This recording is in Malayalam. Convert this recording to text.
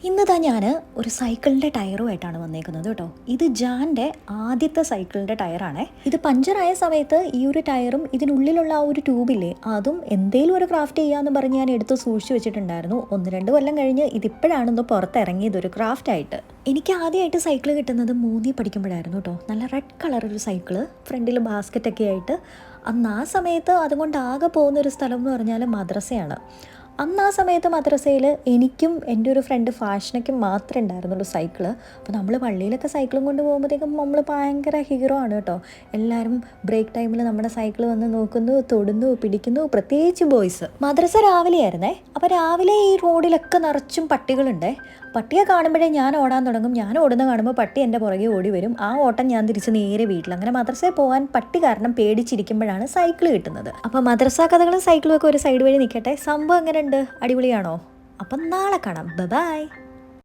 ഇന്ന് ഞാൻ ഒരു സൈക്കിളിൻ്റെ ടയറുമായിട്ടാണ് വന്നേക്കുന്നത് കേട്ടോ. ഇത് ജാൻ്റെ ആദ്യത്തെ സൈക്കിളിൻ്റെ ടയറാണേ. ഇത് പഞ്ചറായ സമയത്ത് ഈ ഒരു ടയറും ഇതിനുള്ളിലുള്ള ആ ഒരു ട്യൂബില്ലേ അതും എന്തേലും ഒരു ക്രാഫ്റ്റ് ചെയ്യാമെന്ന് പറഞ്ഞ് ഞാൻ എടുത്ത് സൂക്ഷിച്ച് വെച്ചിട്ടുണ്ടായിരുന്നു. 1-2 കൊല്ലം കഴിഞ്ഞ് ഇതിപ്പോഴാണെന്ന് പുറത്തിറങ്ങിയത് ഒരു ക്രാഫ്റ്റായിട്ട്. എനിക്ക് ആദ്യമായിട്ട് സൈക്കിൾ കിട്ടുന്നത് 3 പഠിക്കുമ്പോഴായിരുന്നു കേട്ടോ. നല്ല റെഡ് കളർ ഒരു സൈക്കിള്, ഫ്രണ്ടിൽ ബാസ്ക്കറ്റൊക്കെ ആയിട്ട്. അന്ന് ആ സമയത്ത് അതുകൊണ്ട് ആകെ പോകുന്നൊരു സ്ഥലം എന്ന് പറഞ്ഞാൽ മദ്രസയാണ്. അന്ന് ആ സമയത്ത് മദ്രസയിൽ എനിക്കും എൻ്റെ ഒരു ഫ്രണ്ട് ഫാഷനയ്ക്കും മാത്രമേ ഉണ്ടായിരുന്നുള്ളൂ സൈക്കിള്. അപ്പോൾ നമ്മൾ പള്ളിയിലൊക്കെ സൈക്കിളും കൊണ്ട് പോകുമ്പോഴത്തേക്കും നമ്മൾ ഭയങ്കര ഹീറോ ആണ് കേട്ടോ. എല്ലാവരും ബ്രേക്ക് ടൈമിൽ നമ്മുടെ സൈക്കിൾ വന്ന് നോക്കുന്നു, തൊടുന്നു, പിടിക്കുന്നു, പ്രത്യേകിച്ച് ബോയ്സ്. മദ്രസ രാവിലെയായിരുന്നേ. അപ്പോൾ രാവിലെ ഈ റോഡിലൊക്കെ നിറച്ചും പട്ടികളുണ്ടേ. പട്ടിയെ കാണുമ്പോഴേ ഞാൻ ഓടാൻ തുടങ്ങും. ഞാൻ ഓടുന്ന കാണുമ്പോൾ പട്ടി എൻ്റെ പുറകെ ഓടി വരും. ആ ഓട്ടം ഞാൻ തിരിച്ച് നേരെ വീട്ടിൽ. അങ്ങനെ മദ്രസയിൽ പോകാൻ പട്ടി കാരണം പേടിച്ചിരിക്കുമ്പോഴാണ് സൈക്കിൾ കിട്ടുന്നത്. അപ്പോൾ മദ്രസ കഥകളും സൈക്കിളും ഒക്കെ ഒരു സൈഡ് വഴി നിൽക്കട്ടെ. സംഭവം എങ്ങനെയുണ്ട്? അടിപൊളിയാണോ? അപ്പം നാളെ കാണാം. ബൈ.